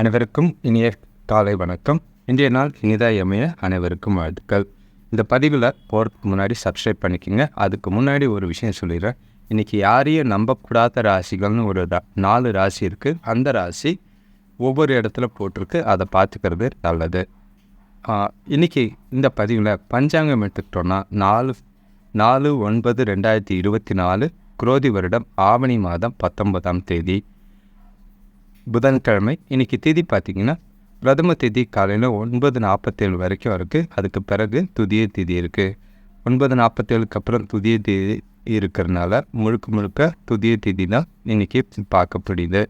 அனைவருக்கும் இனிய காலை வணக்கம். இன்றைய நாள் இனிதாக அமைய அனைவருக்கும் வாழ்த்துக்கள். இந்த பதிவில் போகிறதுக்கு முன்னாடி சப்ஸ்கிரைப் பண்ணிக்கோங்க. அதுக்கு முன்னாடி ஒரு விஷயம் சொல்லிடுறேன். இன்றைக்கி யாரையும் நம்பக்கூடாத ராசிகள்னு ஒரு 4 ராசி இருக்குது. அந்த ராசி ஒவ்வொரு இடத்துல போட்டிருக்கு, அதை பார்த்துக்கிறது நல்லது. இன்றைக்கி இந்த பதிவில் பஞ்சாங்கம் எடுத்துக்கிட்டோன்னா 4/9/2024 குரோதி வருடம் ஆவணி மாதம் 19ஆம் தேதி புதன்கிழமை. இன்றைக்கி திதி பார்த்திங்கன்னா பிரதம திதி காலையில் 9:47 வரைக்கும் இருக்குது. அதுக்கு பிறகு துதிய திதி இருக்குது. 9:47க்கு அப்புறம் துதிய திதி இருக்கிறதுனால முழுக்க துதிய திதி தான் இன்றைக்கி பார்க்கப்படுது.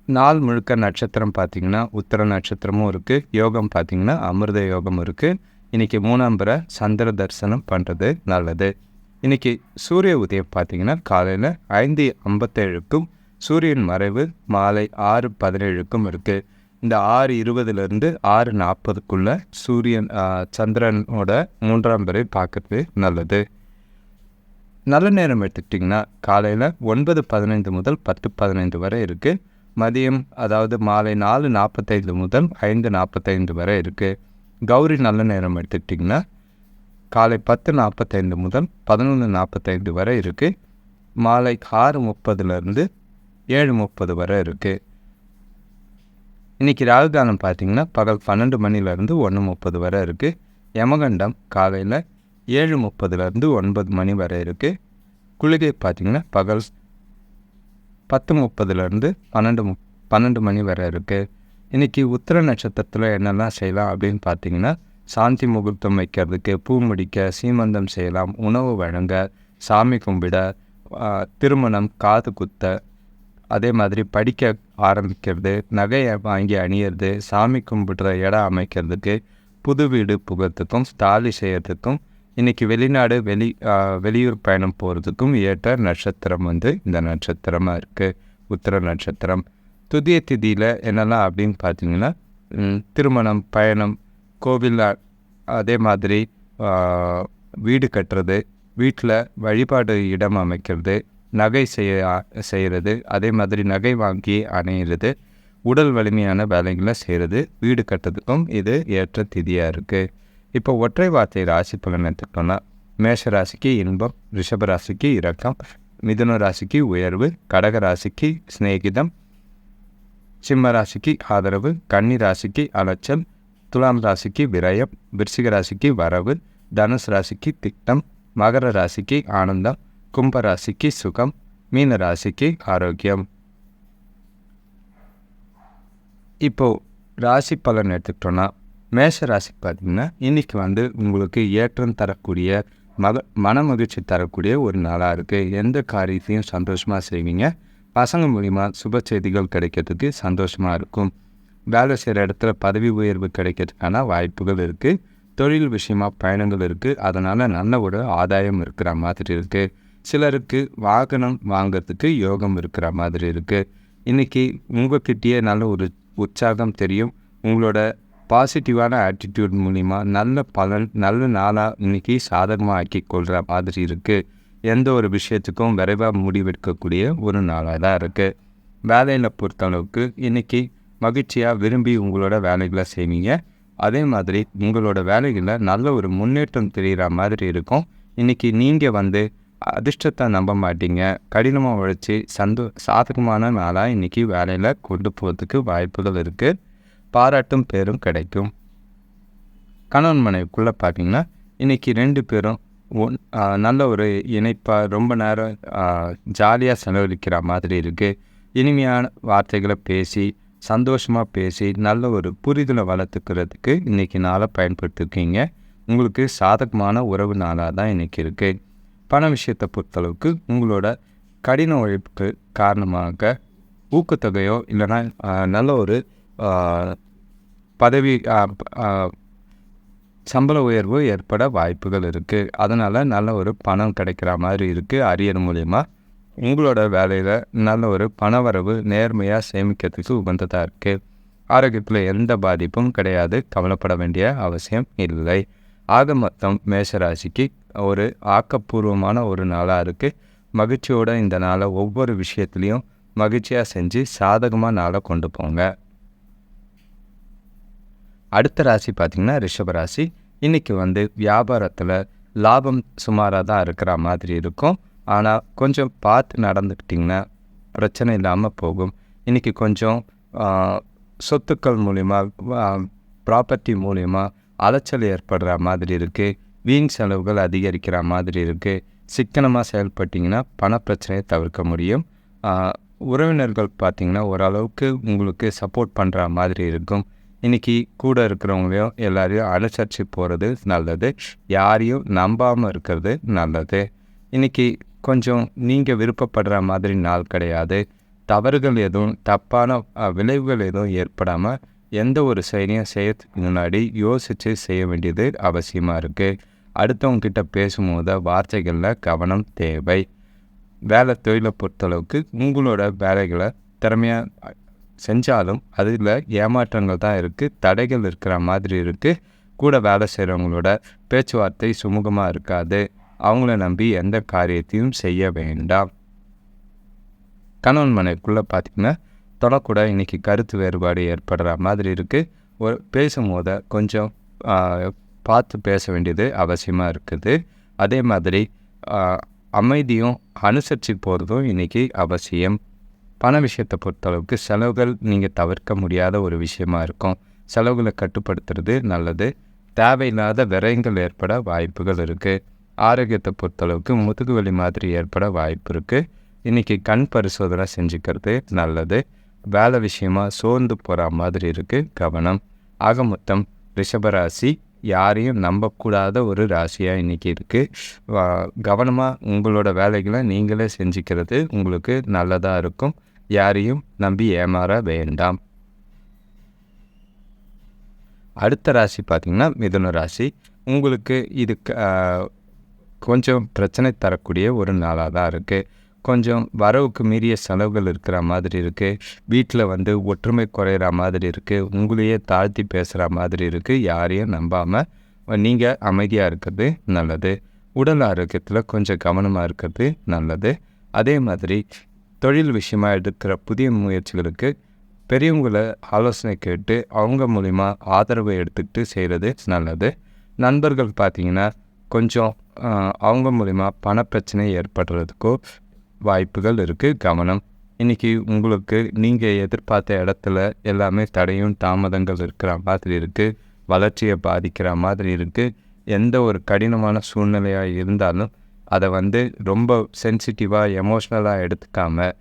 நாள் முழுக்க நட்சத்திரம் பார்த்திங்கன்னா உத்திர நட்சத்திரமும் இருக்குது. யோகம் பார்த்திங்கன்னா அமிர்த யோகம் இருக்குது. இன்றைக்கி 3ஆம் பிறை சந்திர தரிசனம் பண்ணுறது நல்லது. இன்றைக்கி சூரிய உதயம் பார்த்திங்கன்னா காலையில் 5:57க்கும் சூரியன் மறைவு மாலை 6:17க்கும் இருக்குது. இந்த 6:20லேருந்து 6:40க்குள்ளே சூரியன் சந்திரனோட 3ஆம் பிறை பார்க்குறது நல்லது. நல்ல நேரம் எடுத்துக்கிட்டிங்கன்னா காலையில் 9:15 முதல் 10:15 வரை இருக்குது. மதியம் அதாவது மாலை 4:45 முதல் 5:45 வரை இருக்குது. கௌரி நல்ல நேரம் எடுத்துக்கிட்டிங்கன்னா காலை 10:45 முதல் 11:45 வரை இருக்குது. மாலை 6:30லேருந்து 7:30 வரை இருக்குது. இன்றைக்கி ராகுகாலம் பார்த்திங்கன்னா பகல் 12 மணிலேருந்து 1:30 வரை இருக்குது. யமகண்டம் காலையில் 7:30லேருந்து 9 மணி வரை இருக்குது. குளிகை பார்த்திங்கன்னா பகல் 10:30லேருந்து 12 மணி வரை இருக்குது. இன்றைக்கி உத்திர நட்சத்திரத்தில் என்னெல்லாம் செய்யலாம் அப்படின்னு பார்த்திங்கன்னா சாந்தி முகூர்த்தம் வைக்கிறதுக்கு, பூ முடிக்க, சீமந்தம் செய்யலாம், உணவு வழங்க, சாமி கும்பிட, திருமணம், காது குத்த, அதே மாதிரி படிக்க ஆரம்பிக்கிறது, நகையை வாங்கி அணியிறது, சாமி கும்பிடுற இடம் அமைக்கிறதுக்கு, புது வீடு புகிறதுக்கும், தாலி செய்கிறதுக்கும், இன்றைக்கி வெளிநாடு வெளியூர் பயணம் போகிறதுக்கும் ஏற்ற நட்சத்திரம் இந்த நட்சத்திரமாக இருக்குது, உத்திர நட்சத்திரம். துதிய திதியில் என்னெல்லாம் அப்படின்னு பார்த்தீங்கன்னா திருமணம், பயணம், கோவில், அதே மாதிரி வீடு கட்டுறது, வீட்டில் வழிபாடு இடம் அமைக்கிறது, நகை செய்கிறது, அதே மாதிரி நகை வாங்கி அணையிறது, உடல் வலிமையான வேலைகளை செய்கிறது, வீடு கட்டுறதுக்கும் இது ஏற்ற திதியாக இருக்குது. இப்போ ஒற்றை வார்த்தை ராசி பலன் எடுத்துக்கிட்டோன்னா மேஷ ராசிக்கு இன்பம், ரிஷப ராசிக்கு இரக்கம், மிதுன ராசிக்கு உயர்வு, கடக ராசிக்கு சிநேகிதம், சிம்ம ராசிக்கு ஆதரவு, கன்னி ராசிக்கு அலைச்சல், துலாம் ராசிக்கு விரயம், விருச்சிக ராசிக்கு வரவு, தனுசு ராசிக்கு திட்டம், மகர ராசிக்கு ஆனந்தம், கும்ப ராசிக்கு சுகம், மீன ராசிக்கு ஆரோக்கியம். இப்போது ராசி பலன் எடுத்துக்கிட்டோன்னா மேஷ ராசிக்கு பார்த்திங்கன்னா இன்றைக்கி உங்களுக்கு ஏற்றம் தரக்கூடிய மன மகிழ்ச்சி தரக்கூடிய ஒரு நாளாக இருக்குது. எந்த காரியத்தையும் சந்தோஷமாக செய்வீங்க. பசங்க மூலிமா சுப செய்திகள் கிடைக்கிறதுக்கு சந்தோஷமாக இருக்கும். வேலை செய்கிற இடத்துல பதவி உயர்வு கிடைக்கிறதுக்கான வாய்ப்புகள் இருக்குது. தொழில் விஷயமாக பயணங்கள் இருக்குது. அதனால் நல்ல ஒரு ஆதாயம் இருக்கிற மாதிரி இருக்குது. சிலருக்கு வாகனம் வாங்கிறதுக்கு யோகம் இருக்கிற மாதிரி இருக்குது. இன்றைக்கி உங்கள்கிட்டயே நல்ல ஒரு உற்சாகம் தெரியும். உங்களோட பாசிட்டிவான ஆட்டிடியூட் மூலிமா நல்ல பலன், நல்ல நாளாக இன்றைக்கி சாதகமாக ஆக்கி கொள்கிற மாதிரி இருக்குது. எந்த ஒரு விஷயத்துக்கும் விரைவாக முடிவெடுக்கக்கூடிய ஒரு நாளாக தான் இருக்குது. வேலையில் பொறுத்தளவுக்கு இன்றைக்கி மகிழ்ச்சியாக விரும்பி உங்களோட வேலைகளை செய்வீங்க. அதே மாதிரி உங்களோட வேலைகளில் நல்ல ஒரு முன்னேற்றம் தெரிகிற மாதிரி இருக்கும். இன்றைக்கி நீங்கள் அதிர்ஷ்டத்தை நம்ப மாட்டீங்க. கடினமாக உழைச்சி சாதகமான நாளாக இன்றைக்கி வேலையில் கொண்டு போகிறதுக்கு வாய்ப்புகள் இருக்குது. பாராட்டும் பேரும் கிடைக்கும். கணவன் மனைவிக்குள்ளே பார்த்தீங்கன்னா இன்றைக்கி 2 பேரும் நல்ல ஒரு இணைப்பாக ரொம்ப நேரம் ஜாலியாக செலவழிக்கிற மாதிரி இருக்குது. இனிமையான வார்த்தைகளை பேசி, சந்தோஷமாக பேசி, நல்ல ஒரு புரிதலை வளர்த்துக்கிறதுக்கு இன்றைக்கி நாளை பயன்படுத்திருக்கீங்க. உங்களுக்கு சாதகமான உறவு நாளாக தான் இன்றைக்கி இருக்குது. பண விஷயத்தை பொறுத்தளவுக்கு உங்களோட கடின உழைப்புக்கு காரணமாக ஊக்கத்தொகையோ இல்லைனா நல்ல ஒரு பதவி சம்பள உயர்வு ஏற்பட வாய்ப்புகள் இருக்குது. அதனால் நல்ல ஒரு பணம் கிடைக்கிற மாதிரி இருக்குது. அரியர் மூலயமா உங்களோட வேலையில் நல்ல ஒரு பணவரவு நேர்மையாக சேமிக்கிறதுக்கு உகந்ததாக இருக்குது. ஆரோக்கியத்தில் எந்த பாதிப்பும் கிடையாது. கவலைப்பட வேண்டிய அவசியம் இல்லை. ஆக மொத்தம் மேஷராசிக்கு ஒரு ஆக்கப்பூர்வமான ஒரு நாளாக இருக்குது. மகிழ்ச்சியோடு இந்த நாளை ஒவ்வொரு விஷயத்துலையும் மகிழ்ச்சியாக செஞ்சு சாதகமாக நாளை கொண்டு போங்க. அடுத்த ராசி பார்த்திங்கன்னா ரிஷபராசி. இன்றைக்கி வந்து வியாபாரத்தில் லாபம் சுமாராக தான் இருக்கிற மாதிரி இருக்கும். ஆனால் கொஞ்சம் பார்த்து நடந்துக்கிட்டிங்கன்னா பிரச்சனை இல்லாமல் போகும். இன்றைக்கி கொஞ்சம் சொத்துக்கள் மூலிமா, ப்ராப்பர்ட்டி மூலிமா அலைச்சல் ஏற்படுற மாதிரி இருக்குது. வீண் செலவுகள் அதிகரிக்கிற மாதிரி இருக்குது. சிக்கனமாக செயல்பட்டிங்கன்னா பணப்பிரச்சனையை தவிர்க்க முடியும். உறவினர்கள் பார்த்திங்கன்னா ஓரளவுக்கு உங்களுக்கு சப்போர்ட் பண்ணுற மாதிரி இருக்கும். இன்றைக்கி கூட இருக்கிறவங்களையும் எல்லாரையும் அனுசரித்து போகிறது நல்லது. யாரையும் நம்பாமல் இருக்கிறது நல்லது. இன்றைக்கி கொஞ்சம் நீங்கள் விருப்பப்படுற மாதிரி நாள் கிடையாது. தவறுகள் எதுவும், தப்பான விளைவுகள் எதுவும் ஏற்படாமல் எந்த ஒரு செயலையும் செய்யறதுக்கு முன்னாடி யோசித்து செய்ய வேண்டியது அவசியமாக இருக்குது. அடுத்தவங்கக்கிட்ட பேசும்போது வார்த்தைகளில் கவனம் தேவை. வேலை தொழிலை பொறுத்தளவுக்கு உங்களோட வேலைகளை திறமையாக செஞ்சாலும் அதில் ஏமாற்றங்கள் தான் இருக்குது, தடைகள் இருக்கிற மாதிரி இருக்குது. கூட வேலை செய்கிறவங்களோட பேச்சுவார்த்தை சுமூகமாக இருக்காது. அவங்கள நம்பி எந்த காரியத்தையும் செய்ய வேண்டாம். கணவன் மனைவிக்குள்ளே பார்த்திங்கன்னா தொடக்கூட இன்றைக்கி கருத்து வேறுபாடு ஏற்படுற மாதிரி இருக்குது. ஒரு பேசும்போது கொஞ்சம் பார்த்து பேச வேண்டியது அவசியமாக இருக்குது. அதே மாதிரி அமைதியும் அனுசரித்து போகிறதும் இன்றைக்கி அவசியம். பண விஷயத்தை பொறுத்தளவுக்கு செலவுகள் நீங்கள் தவிர்க்க முடியாத ஒரு விஷயமா இருக்கும். செலவுகளை கட்டுப்படுத்துறது நல்லது. தேவையில்லாத விரயங்கள் ஏற்பட வாய்ப்புகள் இருக்குது. ஆரோக்கியத்தை பொறுத்தளவுக்கு முதுகுவலி மாதிரி ஏற்பட வாய்ப்பு இருக்குது. இன்றைக்கி கண் பரிசோதனை செஞ்சுக்கிறது நல்லது. வேலை விஷயமாக சோர்ந்து போகிற மாதிரி இருக்குது, கவனம். ஆக மொத்தம் ரிஷபராசி யாரையும் நம்பக்கூடாத ஒரு ராசியாக இன்றைக்கி இருக்குது. கவனமாக உங்களோட வேலைகளை நீங்களே செஞ்சுக்கிறது உங்களுக்கு நல்லதாக இருக்கும். யாரையும் நம்பி ஏமாற வேண்டாம். அடுத்த ராசி பார்த்திங்கன்னா மிதுன ராசி. உங்களுக்கு இது கொஞ்சம் பிரச்சனை தரக்கூடிய ஒரு நாளாக தான் இருக்குது. கொஞ்சம் வரவுக்கு மீறிய செலவுகள் இருக்கிற மாதிரி இருக்குது. வீட்டில் வந்து ஒற்றுமை குறையிற மாதிரி இருக்குது. உங்களையே தாழ்த்தி பேசுகிற மாதிரி இருக்குது. யாரையும் நம்பாமல் நீங்கள் அமைதியாக இருக்கிறது நல்லது. உடல் ஆரோக்கியத்தில் கொஞ்சம் கவனமாக இருக்கிறது நல்லது. அதே மாதிரி தொழில் விஷயமாக எடுக்கிற புதிய முயற்சிகளுக்கு பெரியவங்களை ஆலோசனை கேட்டு அவங்க மூலிமா ஆதரவை எடுத்துக்கிட்டு செய்கிறது நல்லது. நண்பர்கள் பார்த்திங்கன்னா கொஞ்சம் அவங்க மூலிமா பணப்பிரச்சனை ஏற்படுறதுக்கோ வாய்ப்புகள் இருக்குது, கவனம். இன்றைக்கி உங்களுக்கு நீங்கள் எதிர்பார்த்த இடத்துல எல்லாமே தடையும் தாமதங்கள் இருக்கிற மாதிரி இருக்குது. வளர்ச்சியை பாதிக்கிற மாதிரி இருக்குது. எந்த ஒரு கடினமான சூழ்நிலையாக இருந்தாலும் அதை வந்து ரொம்ப சென்சிட்டிவாக எமோஷ்னலாக எடுத்துக்காமல்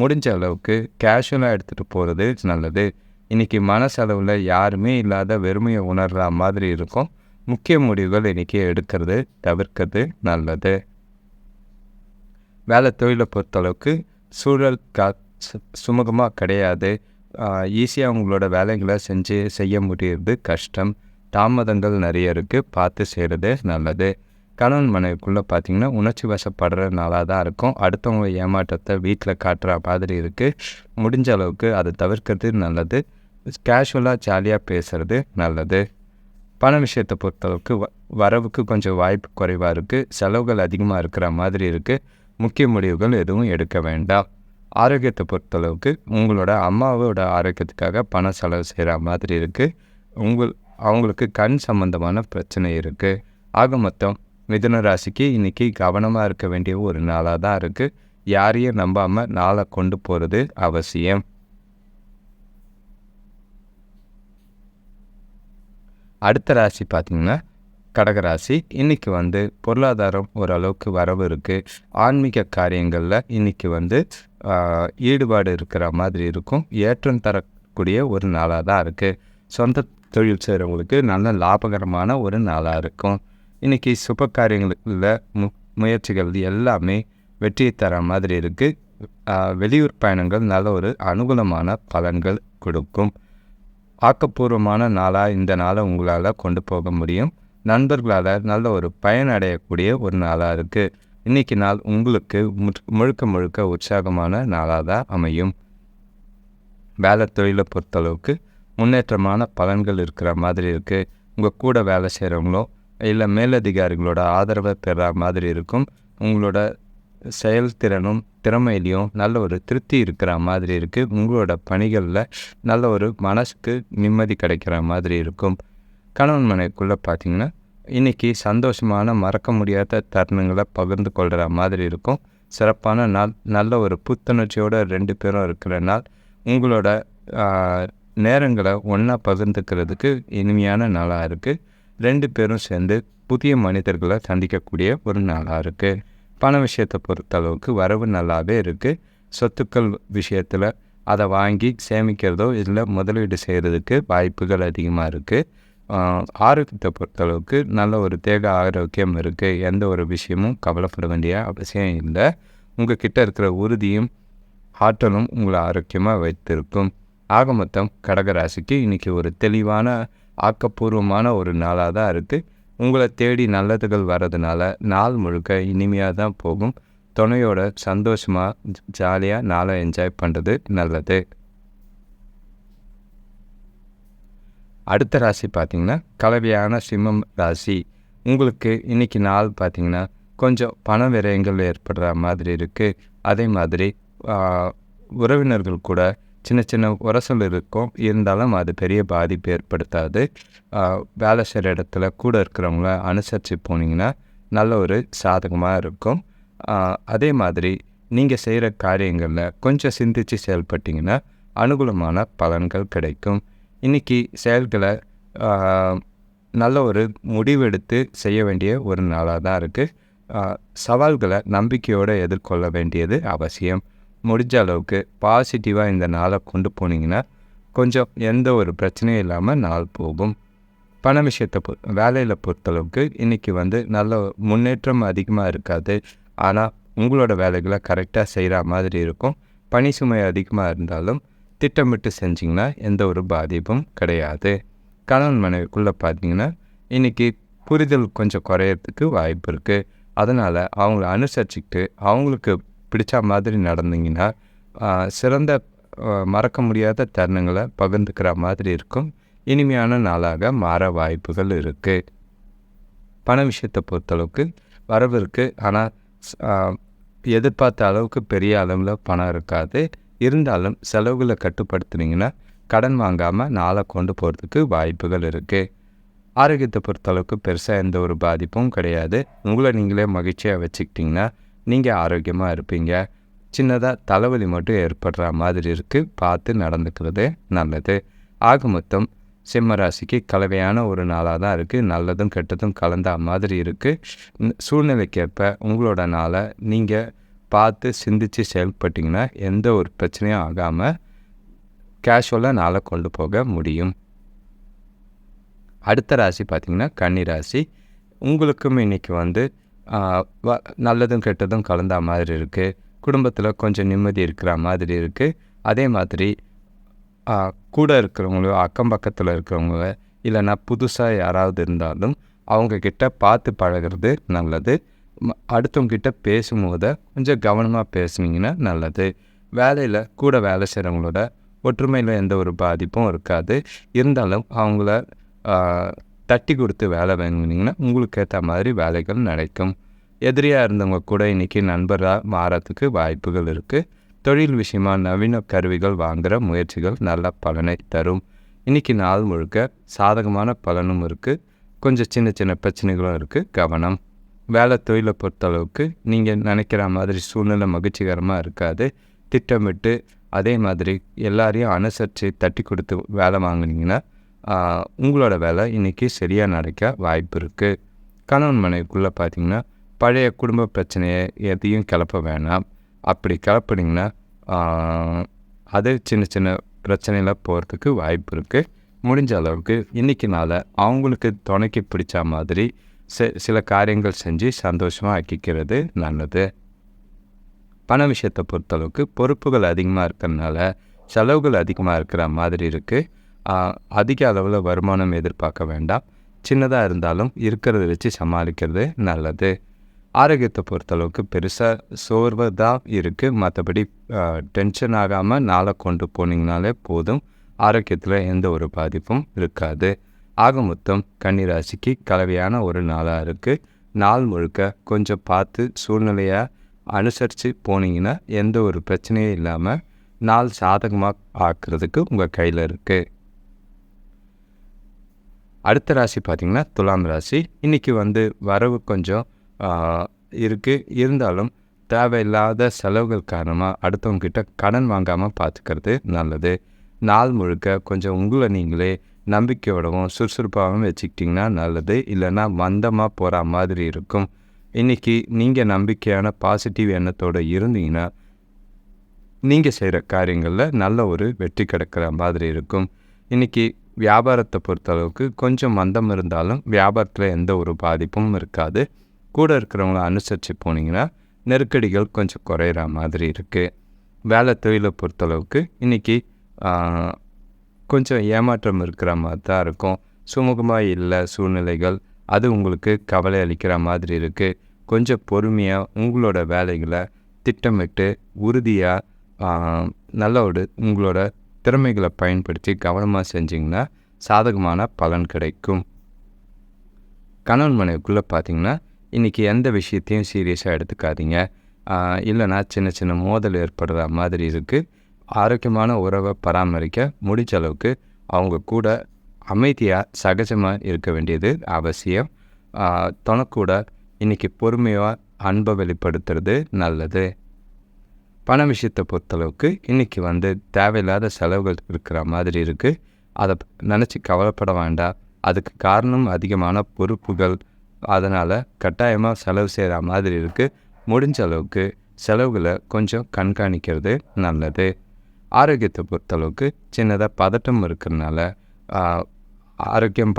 முடிஞ்ச அளவுக்கு கேஷுவலாக எடுத்துகிட்டு போகிறது நல்லது. இன்றைக்கி மனசளவில் யாருமே இல்லாத வெறுமையை உணர்கிற மாதிரி இருக்கும். முக்கிய முடிவுகள் இன்றைக்கி எடுக்கிறது தவிர்க்கிறது நல்லது. வேலை தொழிலை பொறுத்தளவுக்கு சூழல் சுமூகமாக கிடையாது. ஈஸியாக உங்களோட வேலைகளை செய்ய முடியுறது கஷ்டம். தாமதங்கள் நிறைய இருக்குது, பார்த்து செய்கிறது நல்லது. கணவன் மனைவிக்குள்ளே பார்த்திங்கன்னா உணர்ச்சி வசப்படுற நாளாக தான் இருக்கும். அடுத்தவங்க ஏமாற்றத்தை வீட்டில் காட்டுற மாதிரி இருக்குது. முடிஞ்ச அளவுக்கு அதை தவிர்க்கிறது நல்லது. கேஷுவலாக ஜாலியாக பேசுகிறது நல்லது. பண விஷயத்தை பொறுத்தளவுக்கு வரவுக்கு கொஞ்சம் வாய்ப்பு குறைவாக இருக்குது. செலவுகள் அதிகமாக இருக்கிற மாதிரி இருக்குது. முக்கிய முடிவுகள் எதுவும் எடுக்க வேண்டாம். ஆரோக்கியத்தை பொறுத்தளவுக்கு உங்களோட அம்மாவோட ஆரோக்கியத்துக்காக பண செலவு செய்கிற மாதிரி இருக்குது. அவங்களுக்கு கண் சம்பந்தமான பிரச்சனை இருக்குது. ஆக மொத்தம் மிதுன ராசிக்கு இன்றைக்கி கவனமாக இருக்க வேண்டிய ஒரு நாளாக தான் இருக்குது. யாரையும் நம்பாமல் நாளை கொண்டு போகிறது அவசியம். அடுத்த ராசி பார்த்திங்கன்னா கடகராசி. இன்றைக்கி வந்து பொருளாதாரம் ஓரளவுக்கு வரவு இருக்குது. ஆன்மீக காரியங்களில் இன்றைக்கி வந்து ஈடுபாடு இருக்கிற மாதிரி இருக்கும். ஏற்றம் தரக்கூடிய ஒரு நாளாக தான் இருக்குது. சொந்த தொழில் செய்கிறவங்களுக்கு நல்ல லாபகரமான ஒரு நாளாக இருக்கும். இன்றைக்கி சுப காரியங்களில் முயற்சிகள் எல்லாமே வெற்றியை தர மாதிரி இருக்குது. வெளியூர் பயணங்கள் நல்ல ஒரு அனுகூலமான பலன்கள் கொடுக்கும். ஆக்கப்பூர்வமான நாளாக இந்த நாளை உங்களால் கொண்டு போக முடியும். நண்பர்களால் நல்ல ஒரு பயனடையக்கூடிய ஒரு நாளாக இருக்குது. இன்றைக்கி நாள் உங்களுக்கு முழுக்க உற்சாகமான நாளாக தான் அமையும். வேலை தொழிலை பொறுத்தளவுக்கு முன்னேற்றமான பலன்கள் இருக்கிற மாதிரி இருக்குது. உங்கள் கூட வேலை செய்கிறவங்களோ இல்லை மேலதிகாரிகளோட ஆதரவை பெற மாதிரி இருக்கும். உங்களோட செயல்திறனும் திறமையிலையும் நல்ல ஒரு திருப்தி இருக்கிற மாதிரி இருக்குது. உங்களோட பணிகளில் நல்ல ஒரு மனசுக்கு நிம்மதி கிடைக்கிற மாதிரி இருக்கும். கணவன் மனைவிக்குள்ளே பார்த்திங்கன்னா இன்றைக்கி சந்தோஷமான மறக்க முடியாத தருணங்களை பகிர்ந்து கொள்கிற மாதிரி இருக்கும். சிறப்பான நாள், நல்ல ஒரு புத்துணர்ச்சியோடு 2 பேரும் இருக்கிற நாள். உங்களோட நேரங்களை ஒன்றா பகிர்ந்துக்கிறதுக்கு இனிமையான நாளாக இருக்குது. 2 பேரும் சேர்ந்து புதிய மனிதர்களை சந்திக்கக்கூடிய ஒரு நாளாக இருக்குது. பண விஷயத்தை பொறுத்தளவுக்கு வரவு நல்லாவே இருக்குது. சொத்துக்கள் விஷயத்தில் அதை வாங்கி சேமிக்கிறதோ இல்லை முதலீடு செய்கிறதுக்கு வாய்ப்புகள் அதிகமாக இருக்குது. ஆரோக்கியத்தை பொறுத்தளவுக்கு நல்ல ஒரு தேக ஆரோக்கியம் இருக்குது. எந்த ஒரு விஷயமும் கவலைப்பட வேண்டிய அவசியம் இல்லை. உங்கள் கிட்ட இருக்கிற உறுதியும் ஆற்றலும் உங்களை ஆரோக்கியமாக வைத்திருக்கும். ஆக மொத்தம் கடகராசிக்கு இன்றைக்கி ஒரு தெளிவான ஆக்கப்பூர்வமான ஒரு நாளாக தான் இருக்குது. உங்களை தேடி நல்லதுகள் வர்றதுனால நாள் முழுக்க இனிமையாக தான் போகும். துணையோட சந்தோஷமாக ஜாலியாக நாளை என்ஜாய் பண்ணுறது நல்லது. அடுத்த ராசி பார்த்திங்கன்னா கலவையான சிம்மம் ராசி. உங்களுக்கு இன்றைக்கி நாள் பார்த்திங்கன்னா கொஞ்சம் பண விரயங்கள் ஏற்படுற மாதிரி இருக்குது. அதே மாதிரி உறவினர்கள் கூட சின்ன சின்ன உரசல் இருக்கும். இருந்தாலும் அது பெரிய பாதிப்பு ஏற்படுத்தாது. வேலை செய்கிற இடத்துல கூட இருக்கிறவங்கள அனுசரித்து போனீங்கன்னா நல்ல ஒரு சாதகமாக இருக்கும். அதே மாதிரி நீங்கள் செய்கிற காரியங்களில் கொஞ்சம் சிந்தித்து செயல்பட்டிங்கன்னா அனுகூலமான பலன்கள் கிடைக்கும். இன்றைக்கி செயல்களை நல்ல ஒரு முடிவெடுத்து செய்ய வேண்டிய ஒரு நாளாக தான் இருக்குது. சவால்களை நம்பிக்கையோடு எதிர்கொள்ள வேண்டியது அவசியம். முடிஞ்ச அளவுக்கு பாசிட்டிவாக இந்த நாளை கொண்டு போனீங்கன்னா கொஞ்சம் எந்த ஒரு பிரச்சனையும் இல்லாமல் நாள் போகும். பண விஷயத்தை வேலையில் பொறுத்தளவுக்கு இன்றைக்கி நல்ல முன்னேற்றம் அதிகமாக இருக்காது. ஆனால் உங்களோட வேலைகளை கரெக்டாக செய்கிற மாதிரி இருக்கும். பணி சுமை அதிகமாக இருந்தாலும் திட்டமிட்டு செஞ்சிங்கன்னா எந்த ஒரு பாதிப்பும் கிடையாது. கணவன் மனைவிக்குள்ளே பார்த்தீங்கன்னா இன்றைக்கி புரிதல் கொஞ்சம் குறையிறதுக்கு வாய்ப்பு இருக்குது. அதனால் அவங்கள அனுசரிச்சுக்கிட்டு அவங்களுக்கு பிடிச்ச மாதிரி நடந்தீங்கன்னா சிறந்த மறக்க முடியாத தருணங்களை பகிர்ந்துக்கிற மாதிரி இருக்கும். இனிமையான நாளாக மாற வாய்ப்புகள் இருக்குது. பண விஷயத்தை பொறுத்தளவுக்கு வரவு இருக்குது. ஆனால் எதிர்பார்த்த அளவுக்கு பெரிய அளவில் பணம் இருக்காது. இருந்தாலும் செலவுகளை கட்டுப்படுத்துனீங்கன்னா கடன் வாங்காமல் நாளை கொண்டு போகிறதுக்கு வாய்ப்புகள் இருக்குது. ஆரோக்கியத்தை பொறுத்தளவுக்கு பெருசாக எந்த ஒரு பாதிப்பும் கிடையாது. உங்களை நீங்களே மகிழ்ச்சியாக வச்சுக்கிட்டிங்கன்னா நீங்கள் ஆரோக்கியமாக இருப்பீங்க. சின்னதாக தலைவலி மட்டும் ஏற்படுற மாதிரி இருக்குது. பார்த்து நடந்துக்கிறது நல்லது. ஆக மொத்தம் சிம்ம ராசிக்கு கலவையான ஒரு நாளாக தான் இருக்குது. நல்லதும் கெட்டதும் கலந்த மாதிரி இருக்குது. சூழ்நிலைக்கேற்ப உங்களோட நாளை நீங்கள் பார்த்து சிந்தித்து செயல்பட்டிங்கன்னா எந்த ஒரு பிரச்சனையும் ஆகாமல் கேஷுவலாக நாளை கொண்டு போக முடியும். அடுத்த ராசி பார்த்திங்கன்னா கன்னி ராசி. உங்களுக்கும் இன்றைக்கி நல்லதும் கெட்டதும் கலந்த மாதிரி இருக்குது. குடும்பத்தில் கொஞ்சம் நிம்மதி இருக்கிற மாதிரி இருக்குது. அதே மாதிரி கூட இருக்கிறவங்களோ அக்கம் பக்கத்தில் இருக்கிறவங்க இல்லைன்னா புதுசாக யாராவது இருந்தாலும் அவங்கக்கிட்ட பார்த்து பழகிறது நல்லது. அடுத்தவங்கிட்ட பேசும்போது கொஞ்சம் கவனமாக பேசுனீங்கன்னா நல்லது. வேலையில் கூட வேலை செய்கிறவங்களோட ஒற்றுமையில் எந்த ஒரு பாதிப்பும் இருக்காது. இருந்தாலும் அவங்கள தட்டி கொடுத்து வேலை வாங்கினீங்கன்னா உங்களுக்கு ஏற்ற மாதிரி வேலைகள் நடக்கும். எதிரியாக இருந்தவங்க கூட இன்றைக்கி நண்பராக மாறத்துக்கு வாய்ப்புகள் இருக்குது. தொழில் விஷயமாக நவீன கருவிகள் வாங்குகிற முயற்சிகள் நல்ல பலனை தரும். இன்றைக்கி நாள் முழுக்க சாதகமான பலனும் இருக்குது. கொஞ்சம் சின்ன சின்ன பிரச்சனைகளும் இருக்குது. கவனம். வேலை தொழிலை பொறுத்தளவுக்கு நீங்கள் நினைக்கிற மாதிரி சூழ்நிலை மகிழ்ச்சிகரமாக இருக்காது. திட்டமிட்டு அதே மாதிரி எல்லாரையும் அனுசரித்து தட்டி கொடுத்து வேலை வாங்கினீங்கன்னா உங்களோட வேலை இன்றைக்கி சரியாக நடக்க வாய்ப்பு இருக்குது. கணவன் மனைவிக்குள்ளே பார்த்திங்கன்னா பழைய குடும்ப பிரச்சனையை எதையும் கிளப்ப வேணாம். அப்படி கிளப்புனீங்கன்னா அது சின்ன சின்ன பிரச்சனையில் போகிறதுக்கு வாய்ப்பு இருக்குது. முடிஞ்ச அளவுக்கு இன்றைக்கி நாளை அவங்களுக்கு துணைக்கு பிடிச்ச மாதிரி சில காரியங்கள் செஞ்சு சந்தோஷமாக ஆக்கிக்கிறது நல்லது. பண விஷயத்தை பொறுத்தளவுக்கு பொறுப்புகள் அதிகமாக இருக்கிறதுனால செலவுகள் அதிகமாக இருக்கிற மாதிரி இருக்குது. அதிக அளவில் வருமானம் எதிர்பார்க்க வேண்டாம். சின்னதாக இருந்தாலும் இருக்கிறத வச்சு சமாளிக்கிறது நல்லது. ஆரோக்கியத்தை பொறுத்தளவுக்கு பெருசாக சோர்வு தான் இருக்குது. மற்றபடி டென்ஷன் ஆகாமல் நாளை கொண்டு போனீங்கனாலே போதும். ஆரோக்கியத்தில் எந்த ஒரு பாதிப்பும் இருக்காது. ஆக மொத்தம் கன்னிராசிக்கு கலவையான ஒரு நாளாக இருக்குது. நாள் முழுக்க கொஞ்சம் பார்த்து சூழ்நிலையாக அனுசரித்து போனீங்கன்னா எந்த ஒரு பிரச்சனையும் இல்லாமல் நாள் சாதகமாக ஆக்குறதுக்கு உங்கள் கையில் இருக்குது. அடுத்த ராசி பார்த்திங்கன்னா துலாம் ராசி. இன்றைக்கி வரவு கொஞ்சம் இருக்குது. இருந்தாலும் தேவையில்லாத செலவுகள் காரணமாக அடுத்தவங்கக்கிட்ட கடன் வாங்காமல் பார்த்துக்கிறது நல்லது. நாள் முழுக்க கொஞ்சம் உங்களை நீங்களே நம்பிக்கையோடவும் சுறுசுறுப்பாகவும் வச்சுக்கிட்டிங்கன்னா நல்லது. இல்லைன்னா மந்தமாக போகிற மாதிரி இருக்கும். இன்றைக்கி நீங்கள் நம்பிக்கையான பாசிட்டிவ் எண்ணத்தோடு இருந்தீங்கன்னா நீங்கள் செய்கிற காரியங்களில் நல்ல ஒரு வெற்றி கிடைக்கிற மாதிரி இருக்கும். இன்றைக்கி வியாபாரத்தை பொறுத்தளவுக்கு கொஞ்சம் மந்தம் இருந்தாலும் வியாபாரத்தில் எந்த ஒரு பாதிப்பும் இருக்காது. கூட இருக்கிறவங்கள அனுசரித்து போனீங்கன்னா நெருக்கடிகள் கொஞ்சம் குறையிற மாதிரி இருக்குது. வேலை தொழிலை பொறுத்தளவுக்கு இன்றைக்கி கொஞ்சம் ஏமாற்றம் இருக்கிற மாதிரி தான் இருக்கும். சுமூகமாக இல்லை சூழ்நிலைகள், அது உங்களுக்கு கவலை அளிக்கிற மாதிரி இருக்குது. கொஞ்சம் பொறுமையாக உங்களோட வேலைகளை திட்டமிட்டு உறுதியாக நல்ல உங்களோட திறமைகளை பயன்படுத்தி கவனமாக செஞ்சிங்கன்னா சாதகமான பலன் கிடைக்கும். கணவன் மனைவிக்குள்ளே பார்த்திங்கன்னா இன்றைக்கி எந்த விஷயத்தையும் சீரியஸாக எடுத்துக்காதீங்க. இல்லைனா சின்ன சின்ன மோதல் ஏற்படுற மாதிரி இருக்குது. ஆரோக்கியமான உறவை பராமரிக்க முடிஞ்ச அளவுக்கு அவங்க கூட அமைதியாக சகஜமாக இருக்க வேண்டியது அவசியம். தனக்கூட இன்றைக்கி பொறுமையாக அன்பை வெளிப்படுத்துறது நல்லது. பண விஷயத்தை பொறுத்தளவுக்கு இன்றைக்கி தேவையில்லாத செலவுகள் இருக்கிற மாதிரி இருக்குது. அதை நினச்சி கவலைப்பட வேண்டாம். அதுக்கு காரணம் அதிகமான பொறுப்புகள். அதனால் கட்டாயமாக செலவு செய்கிற மாதிரி இருக்குது. முடிஞ்ச அளவுக்கு செலவுகளை கொஞ்சம் கண்காணிக்கிறது நல்லது. ஆரோக்கியத்தை பொறுத்தளவுக்கு சின்னதாக பதட்டம் இருக்கிறதுனால ஆரோக்கியம்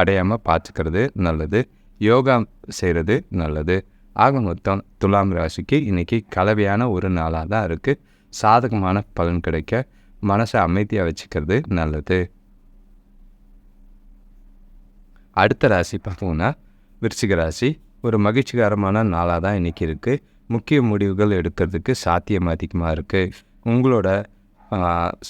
அடையாமல் பார்த்துக்கிறது நல்லது. யோகா செய்கிறது நல்லது. ஆக மொத்தம் துலாம் ராசிக்கு இன்றைக்கி கலவையான ஒரு நாளாக தான் இருக்குது. சாதகமான பலன் கிடைக்க மனசை அமைதியாக வச்சுக்கிறது நல்லது. அடுத்த ராசி பார்த்தோம்னா விருச்சிக ராசி. ஒரு மகிழ்ச்சிகரமான நாளாக தான் இன்றைக்கி இருக்குது. முக்கிய முடிவுகள் எடுக்கிறதுக்கு சாத்தியம் அதிகமாக இருக்குது. உங்களோட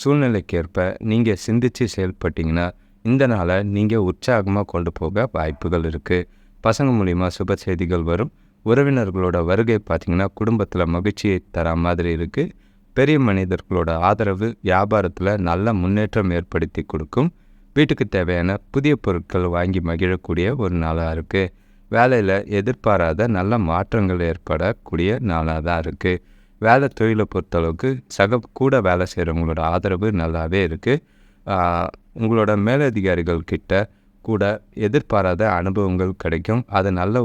சூழ்நிலைக்கேற்ப நீங்கள் சிந்தித்து செயல்பட்டிங்கன்னா இந்த நாளை நீங்கள் உற்சாகமாக கொண்டு போக வாய்ப்புகள் இருக்குது. பசங்க மூலிமா சுப செய்திகள் வரும். உறவினர்களோட வருகை பார்த்திங்கன்னா குடும்பத்தில் மகிழ்ச்சியை தர மாதிரி இருக்குது. பெரிய மனிதர்களோட ஆதரவு வியாபாரத்தில் நல்ல முன்னேற்றம் ஏற்படுத்தி கொடுக்கும். வீட்டுக்கு தேவையான புதிய பொருட்கள் வாங்கி மகிழக்கூடிய ஒரு நாளாக இருக்குது. வேலையில் எதிர்பாராத நல்ல மாற்றங்கள் ஏற்படக்கூடிய நாளாக தான் இருக்குது. வேலை தொழிலை பொறுத்தளவுக்கு கூட வேலை செய்கிறவங்களோட ஆதரவு நல்லாவே இருக்குது. உங்களோட மேலதிகாரிகள் கிட்ட கூட எதிர்பாராத அனுபவங்கள் கிடைக்கும். அது நல்ல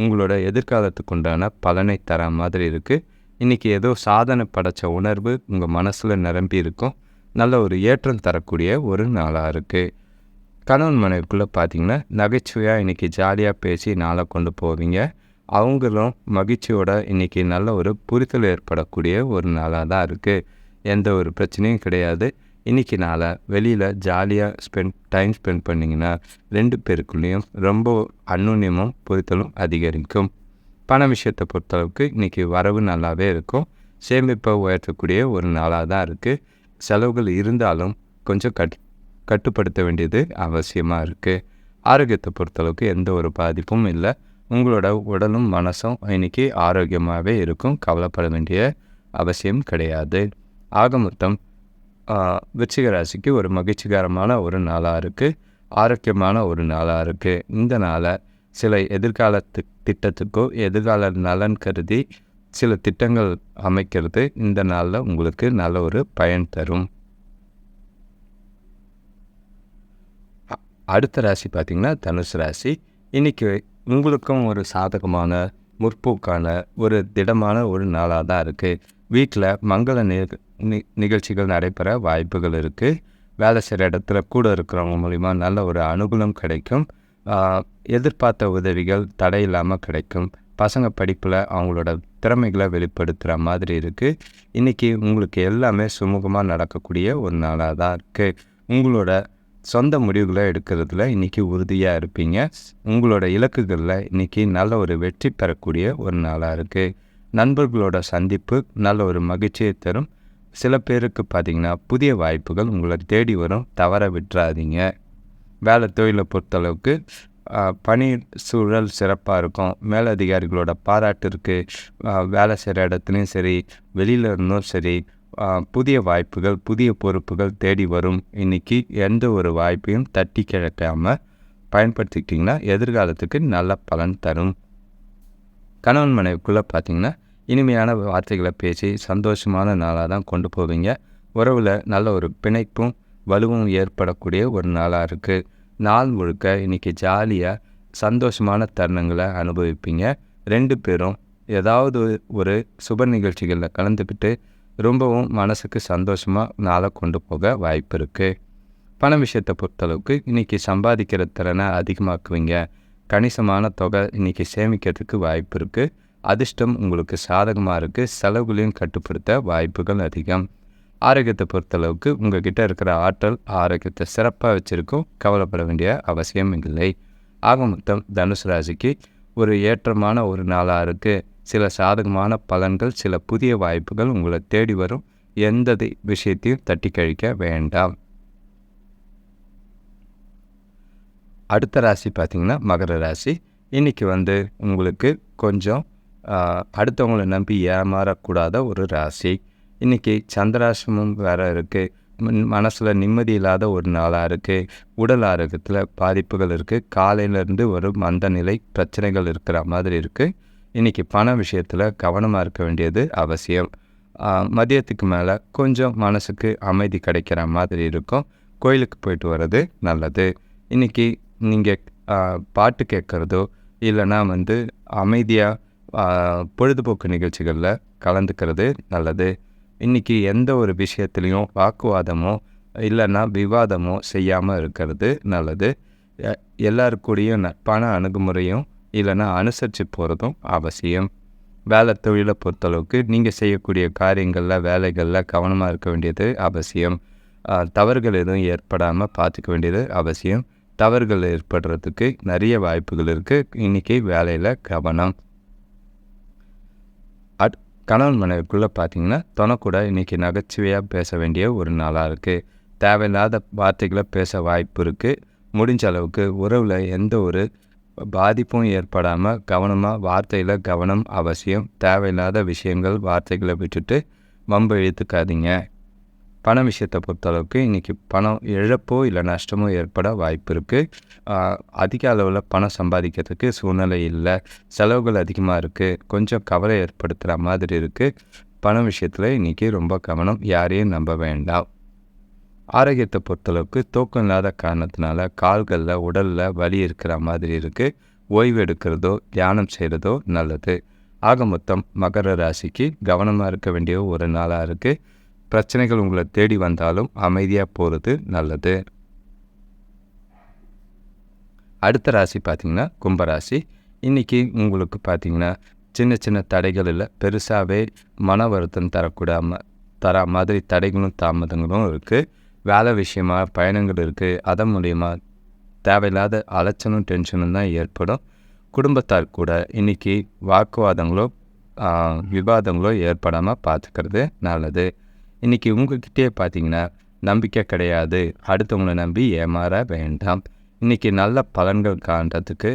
உங்களோட எதிர்காலத்துக்கு உண்டான பலனை தர மாதிரி இருக்குது. இன்றைக்கி ஏதோ சாதனை படைத்த உணர்வு உங்கள் மனசில் நிரம்பி இருக்கும். நல்ல ஏற்றம் தரக்கூடிய ஒரு நாளாக இருக்குது. கணவன் மனைவிக்குள்ளே பார்த்திங்கன்னா நகைச்சுவையாக இன்றைக்கி ஜாலியாக பேசி நாளை கொண்டு போவீங்க. அவங்களும் மகிழ்ச்சியோட இன்றைக்கி நல்ல புரிதல் ஏற்படக்கூடிய ஒரு நாளாக தான் இருக்குது. எந்த ஒரு பிரச்சனையும் கிடையாது. இன்றைக்கி நாளை வெளியில் ஜாலியாக டைம் ஸ்பெண்ட் பண்ணிங்கன்னா 2 பேருக்குள்ளேயும் ரொம்ப அந்யோன்யமும் புரிதலும் அதிகரிக்கும். பண விஷயத்தை பொறுத்தளவுக்கு இன்றைக்கி வரவு நல்லாவே இருக்கும். சேமிப்பை உயர்த்தக்கூடிய ஒரு நாளாக தான் இருக்குது. செலவுகள் இருந்தாலும் கொஞ்சம் கட்டுப்படுத்த வேண்டியது அவசியமாக இருக்குது. ஆரோக்கியத்தை பொறுத்தளவுக்கு எந்த ஒரு பாதிப்பும் இல்லை. உங்களோட உடலும் மனசும் இன்றைக்கி ஆரோக்கியமாகவே இருக்கும். கவலைப்பட வேண்டிய அவசியம் கிடையாது. ஆக மொத்தம் விருச்சிக ராசிக்கு ஒரு மகிழ்ச்சிகரமான ஒரு நாளாக இருக்குது. ஆரோக்கியமான ஒரு நாளாக இருக்குது. இந்த நாளை சில எதிர்கால திட்டத்துக்கோ எதிர்கால நலன் கருதி சில திட்டங்கள் அமைக்கிறது இந்த நாளில் உங்களுக்கு நல்ல பயன் தரும். அடுத்த ராசி பார்த்திங்கன்னா தனுசு ராசி. இன்றைக்கி உங்களுக்கும் ஒரு சாதகமான முற்போக்கான ஒரு திடமான ஒரு நாளாக தான் இருக்குது. வீட்டில் மங்கள நிகழ்ச்சிகள் நடைபெற வாய்ப்புகள் இருக்குது. வேலை செய்கிற இடத்துல கூட இருக்கிறவங்க மூலிமா நல்ல அனுகூலம் கிடைக்கும். எதிர்பார்த்த உதவிகள் தடையில்லாமல் கிடைக்கும். பசங்க படிப்பில் அவங்களோட திறமைகளை வெளிப்படுத்துகிற மாதிரி இருக்குது. இன்றைக்கி உங்களுக்கு எல்லாமே சுமூகமாக நடக்கக்கூடிய ஒரு நாளாக தான் இருக்குது. உங்களோட சொந்த முடிவுகளை எடுக்கிறதுல இன்றைக்கி உறுதியாக இருப்பீங்க. உங்களோட இலக்குகளில் இன்றைக்கி நல்ல வெற்றி பெறக்கூடிய ஒரு நாளாக இருக்குது. நண்பர்களோட சந்திப்பு நல்ல மகிழ்ச்சியை தரும். சில பேருக்கு பார்த்திங்கன்னா புதிய வாய்ப்புகள் உங்களை தேடி வரும். தவற விட்டுறாதீங்க. வேலை தொழிலை பொறுத்தளவுக்கு பணி சூழல் சிறப்பாக இருக்கும். மேலதிகாரிகளோட பாராட்டு இருக்குது. வேலை செய்கிற இடத்துலையும் சரி, வெளியில் இருந்தும் சரி, புதிய வாய்ப்புகள், புதிய பொறுப்புகள் தேடி வரும். இன்றைக்கி எந்த ஒரு வாய்ப்பையும் தட்டி கிழக்காமல் பயன்படுத்திக்கிட்டிங்கன்னா எதிர்காலத்துக்கு நல்ல பலன் தரும். கணவன் மனைவிக்குள்ளே பார்த்திங்கன்னா இனிமையான வார்த்தைகளை பேசி சந்தோஷமான நாளாக தான் கொண்டு போவீங்க. உறவில் நல்ல ஒரு பிணைப்பும் வலுவும் ஏற்படக்கூடிய ஒரு நாளாக இருக்குது. நாள் முழுக்க இன்றைக்கி ஜாலியாக சந்தோஷமான தருணங்களை அனுபவிப்பீங்க. 2 பேரும் ஏதாவது ஒரு சுப நிகழ்ச்சிகளில் கலந்துக்கிட்டு ரொம்பவும் மனசுக்கு சந்தோஷமாக நாளை கொண்டு போக வாய்ப்பு இருக்குது. பண விஷயத்தை பொறுத்தளவுக்கு இன்றைக்கி சம்பாதிக்கிற திறனை அதிகமாக்குவீங்க. கணிசமான தொகை இன்றைக்கி சேமிக்கிறதுக்கு வாய்ப்பு இருக்குது. அதிர்ஷ்டம் உங்களுக்கு சாதகமாக இருக்குது. செலவுகளையும் கட்டுப்படுத்த வாய்ப்புகள் அதிகம். ஆரோக்கியத்தை பொறுத்தளவுக்கு உங்கள் கிட்டே இருக்கிற ஆற்றல் ஆரோக்கியத்தை சிறப்பாக வச்சுருக்கும். கவலைப்பட வேண்டிய அவசியம் இல்லை. ஆக மொத்தம் தனுசு ராசிக்கு ஒரு ஏற்றமான ஒரு நாளாக இருக்குது. சில சாதகமான பலன்கள், சில புதிய வாய்ப்புகள் உங்களை தேடி வரும். எந்த விஷயத்தையும் தட்டி கழிக்க வேண்டாம். அடுத்த ராசி பார்த்திங்கன்னா மகர ராசி. இன்றைக்கி உங்களுக்கு கொஞ்சம் அடுத்தவங்களை நம்பி ஏமாறக்கூடாத ஒரு ராசி. இன்றைக்கி சந்திராசிரமம் வேறு இருக்குது. மனசில் நிம்மதி இல்லாத ஒரு நாளாக இருக்குது. உடல் ஆரோக்கியத்தில் பாதிப்புகள் இருக்குது. காலையிலேருந்து ஒரு மந்த நிலை பிரச்சனைகள் இருக்கிற மாதிரி இருக்குது. இன்றைக்கி பண விஷயத்தில் கவனமாக இருக்க வேண்டியது அவசியம். மதியத்துக்கு மேலே கொஞ்சம் மனசுக்கு அமைதி கிடைக்கிற மாதிரி இருக்கும். கோயிலுக்கு போயிட்டு வர்றது நல்லது. இன்றைக்கி நீங்கள் பாட்டு கேட்குறதோ இல்லைன்னா அமைதியாக பொழுதுபோக்கு நிகழ்ச்சிகளில் கலந்துக்கிறது நல்லது. இன்றைக்கி எந்த ஒரு விஷயத்துலையும் வாக்குவாதமோ இல்லைன்னா விவாதமோ செய்யாமல் இருக்கிறது நல்லது. எல்லாருக்கூடையும் நட்பான அணுகுமுறையும் இல்லைன்னா அனுசரித்து போகிறதும் அவசியம். வேலை தொழிலை பொறுத்தளவுக்கு நீங்கள் செய்யக்கூடிய காரியங்களில் வேலைகளில் கவனமாக இருக்க வேண்டியது அவசியம். தவறுகள் எதுவும் ஏற்படாமல் பார்த்துக்க வேண்டியது அவசியம். தவறுகள் ஏற்படுறதுக்கு நிறைய வாய்ப்புகள் இருக்குது. இன்றைக்கி வேலையில் கவனம். கணவன் மனைவிக்குள்ளே பார்த்திங்கன்னா தொணக்கூட இன்றைக்கி நகைச்சுவையாக பேச வேண்டிய ஒரு நாளாக இருக்குது. தேவையில்லாத வார்த்தைகளை பேச வாய்ப்பு இருக்குது. முடிஞ்ச அளவுக்கு உறவில் எந்த ஒரு பாதிப்பும் ஏற்படாமல் கவனமாக வார்த்தையில் கவனம் அவசியம். தேவையில்லாத விஷயங்கள் வார்த்தைகளை விட்டுட்டு வம்பு இழுத்துக்காதீங்க. பண விஷயத்தை பொறுத்தளவுக்கு இன்றைக்கி பணம் இழப்போ இல்லை நஷ்டமோ ஏற்பட வாய்ப்பு இருக்குது. அதிக அளவில் பணம் சம்பாதிக்கிறதுக்கு சூழ்நிலை இல்லை. செலவுகள் அதிகமாக இருக்குது. கொஞ்சம் கவலை ஏற்படுத்துகிற மாதிரி இருக்குது. பண விஷயத்தில் இன்றைக்கி ரொம்ப கவனம். யாரையும் நம்ப வேண்டாம். ஆரோக்கியத்தை பொறுத்தளவுக்கு தூக்கம் இல்லாத காரணத்தினால கால்களில் உடலில் வலி இருக்கிற மாதிரி இருக்குது. ஓய்வு எடுக்கிறதோ தியானம் செய்கிறதோ நல்லது. ஆக மொத்தம் மகர ராசிக்கு கவனமாக இருக்க வேண்டிய ஒரு நாளாக இருக்குது. பிரச்சனைகள் உங்களை தேடி வந்தாலும் அமைதியாக போகிறது நல்லது. அடுத்த ராசி பார்த்திங்கன்னா கும்பராசி. இன்றைக்கி உங்களுக்கு பார்த்திங்கன்னா சின்ன சின்ன தடைகள் இல்லை, பெருசாகவே மன வருத்தம் தர மாதிரி தடைகளும் தாமதங்களும் இருக்குது. வேலை விஷயமாக பயணங்கள் இருக்குது. அதன் மூலயமா தேவையில்லாத அலைச்சலும் டென்ஷனும் தான் ஏற்படும். குடும்பத்தார் கூட இன்றைக்கி வாக்குவாதங்களோ விவாதங்களோ ஏற்படாமல் பார்த்துக்கிறது நல்லது. இன்றைக்கி உங்கள்கிட்டே பார்த்திங்கன்னா நம்பிக்கை கிடையாது. அடுத்தவங்களை நம்பி ஏமாற வேண்டாம். இன்றைக்கி நல்ல பலன்கள் காண்றதுக்கு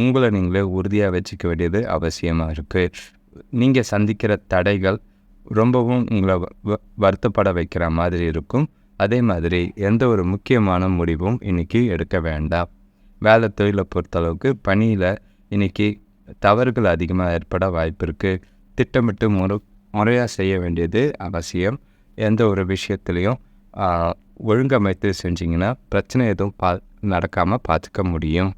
உங்களை நீங்களே உறுதியாக வச்சுக்க வேண்டியது அவசியமாக இருக்குது. நீங்கள் சந்திக்கிற தடைகள் ரொம்பவும் உங்களை வருத்தப்பட வைக்கிற மாதிரி இருக்கும். அதே மாதிரி எந்த ஒரு முக்கியமான முடிவும் இன்றைக்கி எடுக்க வேண்டாம். வேலை தொழிலை பொறுத்தளவுக்கு பணியில் இன்றைக்கி தவறுகள் அதிகமாக ஏற்பட வாய்ப்பு இருக்குது. திட்டமிட்டு முறையாக செய்ய வேண்டியது அவசியம். எந்த ஒரு விஷயத்துலையும் ஒழுங்கமைத்து செஞ்சிங்கன்னா பிரச்சனை எதுவும் நடக்காமல் பார்த்துக்க முடியும்.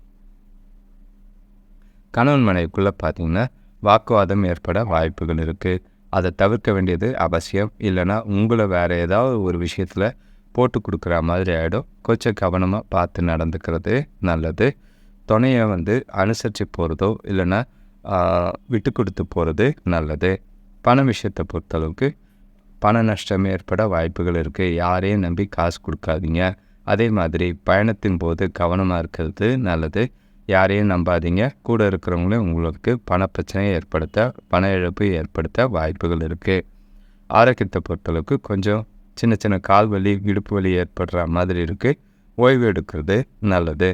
கணவன் மனைவிக்குள்ளே பார்த்திங்கன்னா வாக்குவாதம் ஏற்பட வாய்ப்புகள் இருக்குது. அதை தவிர்க்க வேண்டியது அவசியம். இல்லைனா உங்களை வேறு ஏதாவது ஒரு விஷயத்தில் போட்டு கொடுக்குற மாதிரி ஆகிடும். கொஞ்சம் கவனமாக பார்த்து நடந்துக்கிறது நல்லது. துணையை அனுசரித்து போகிறதோ இல்லைன்னா விட்டு கொடுத்து போகிறது நல்லது. பண விஷயத்தை பொறுத்தளவுக்கு பண நஷ்டம் ஏற்பட வாய்ப்புகள் இருக்குது. யாரையும் நம்பி காசு கொடுக்காதீங்க. அதே மாதிரி பயணத்தின் போது கவனமாக இருக்கிறது நல்லது. யாரையும் நம்பாதீங்க. கூட இருக்கிறவங்களே உங்களுக்கு பண பிரச்சனையை ஏற்படுத்த, பண இழப்பு ஏற்படுத்த வாய்ப்புகள் இருக்குது. ஆரோக்கியத்தை பொறுத்தளவுக்கு கொஞ்சம் சின்ன சின்ன கால் வலி, இடுப்பு வலி ஏற்படுற மாதிரி இருக்குது. ஓய்வு எடுக்கிறது நல்லது.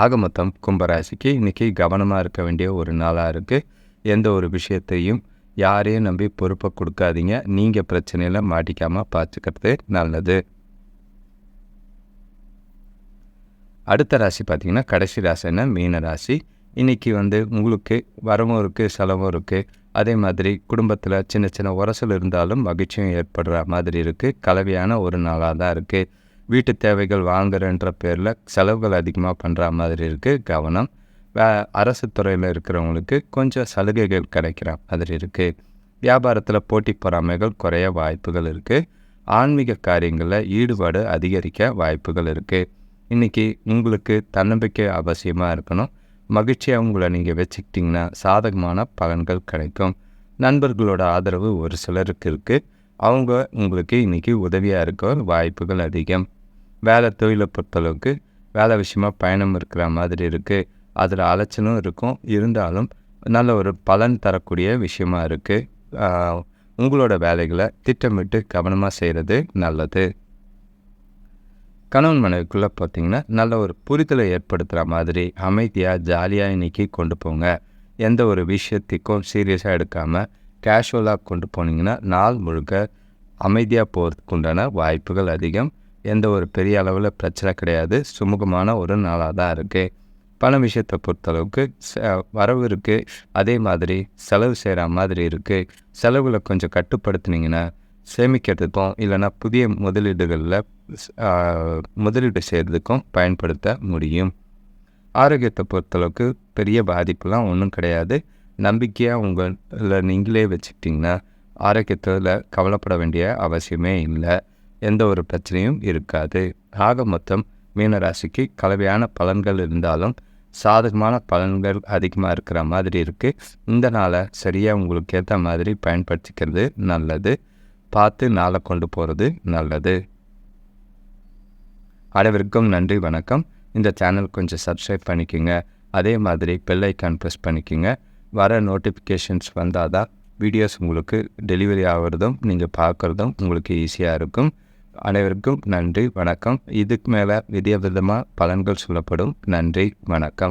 ஆக மொத்தம் கும்பராசிக்கு இன்றைக்கி கவனமாக இருக்க வேண்டிய ஒரு நாளாக இருக்குது. எந்த ஒரு விஷயத்தையும் யாரையும் நம்பி பொறுப்பை கொடுக்காதீங்க. நீங்கள் பிரச்சனையில் மாட்டிக்காமல் பார்த்துக்கிறது நல்லது. அடுத்த ராசி பார்த்திங்கன்னா கடைசி ராசின்னா மீன ராசி. இன்றைக்கி உங்களுக்கு வரவும் இருக்குது, செலவும் இருக்குது. அதே மாதிரி குடும்பத்தில் சின்ன சின்ன உரசல் இருந்தாலும் மகிழ்ச்சியும் ஏற்படுற மாதிரி இருக்குது. கலவையான ஒரு நாளாக தான் இருக்குது. வீட்டு தேவைகள் வாங்குறன்ற பேரில் செலவுகள் அதிகமாக பண்ணுற மாதிரி இருக்குது. கவனம். அரசு துறையில் இருக்கிறவங்களுக்கு கொஞ்சம் சலுகைகள் கிடைக்கிற மாதிரி இருக்குது. வியாபாரத்தில் போட்டி பொறாமைகள் குறைய வாய்ப்புகள் இருக்குது. ஆன்மீக காரியங்களில் ஈடுபாடு அதிகரிக்க வாய்ப்புகள் இருக்குது. இன்றைக்கி உங்களுக்கு தன்னம்பிக்கை அவசியமாக இருக்கணும். மகிழ்ச்சியாக உங்களை நீங்கள் வச்சுக்கிட்டிங்கன்னா சாதகமான பலன்கள் கிடைக்கும். நண்பர்களோட ஆதரவு ஒரு சிலருக்கு இருக்குது. அவங்க உங்களுக்கு இன்றைக்கி உதவியாக இருக்க வாய்ப்புகள் அதிகம். வேலை தொழிலை பொறுத்தளவுக்கு வேலை விஷயமாக பயணம் இருக்கிற மாதிரி இருக்குது. அதில் அலைச்சலும் இருக்கும். இருந்தாலும் நல்ல ஒரு பலன் தரக்கூடிய விஷயமா இருக்குது. உங்களோட வேலைகளை திட்டமிட்டு கவனமாக செய்கிறது நல்லது. கணவன் மனைவிக்குள்ளே பார்த்திங்கன்னா நல்ல ஒரு புரிதலை ஏற்படுத்துகிற மாதிரி அமைதியாக ஜாலியாக இன்றைக்கி கொண்டு போங்க. எந்த ஒரு விஷயத்துக்கும் சீரியஸாக எடுக்காமல் கேஷுவலாக கொண்டு போனீங்கன்னா நாள் முழுக்க அமைதியாக போகிறதுக்கு உண்டான வாய்ப்புகள் அதிகம். எந்த ஒரு பெரிய அளவில் பிரச்சனை கிடையாது. சுமூகமான ஒரு நாளாக தான் இருக்குது. பண விஷயத்தை பொறுத்தளவுக்கு வரவு இருக்குது. அதே மாதிரி செலவு செய்கிற மாதிரி இருக்குது. செலவில் கொஞ்சம் கட்டுப்படுத்துனீங்கன்னா சேமிக்கிறதுக்கும் இல்லைனா புதிய முதலீடுகளில் முதலீடு செய்கிறதுக்கும் பயன்படுத்த முடியும். ஆரோக்கியத்தை பொறுத்தளவுக்கு பெரிய பாதிப்புலாம் ஒன்றும் கிடையாது. நம்பிக்கையாக உங்களை நீங்களே வச்சுக்கிட்டிங்கன்னா ஆரோக்கியத்தில் கவலைப்பட வேண்டிய அவசியமே இல்லை. எந்த ஒரு பிரச்சனையும் இருக்காது. ஆக மொத்தம் மீனராசிக்கு கலவையான பலன்கள் இருந்தாலும் சாதகமான பலன்கள் அதிகமாக இருக்கிற மாதிரி இருக்குது. இந்த நாளை சரியாக உங்களுக்கு ஏற்ற மாதிரி பயன்படுத்திக்கிறது நல்லது. பார்த்து நாளை கொண்டு போகிறது நல்லது. அனைவருக்கும் நன்றி, வணக்கம். இந்த சேனல் கொஞ்சம் சப்ஸ்கிரைப் பண்ணிக்கோங்க. அதே மாதிரி பெல் ஐக்கான் ப்ரெஸ் பண்ணிக்கோங்க. வர நோட்டிஃபிகேஷன்ஸ் வந்தால் தான் வீடியோஸ் உங்களுக்கு டெலிவரி ஆகிறதும் நீங்கள் பார்க்குறதும் உங்களுக்கு ஈஸியாக இருக்கும். அனைவருக்கும் நன்றி, வணக்கம். இதுக்கு மேலே விதவிதமாக பலன்கள் சொல்லப்படும். நன்றி, வணக்கம்.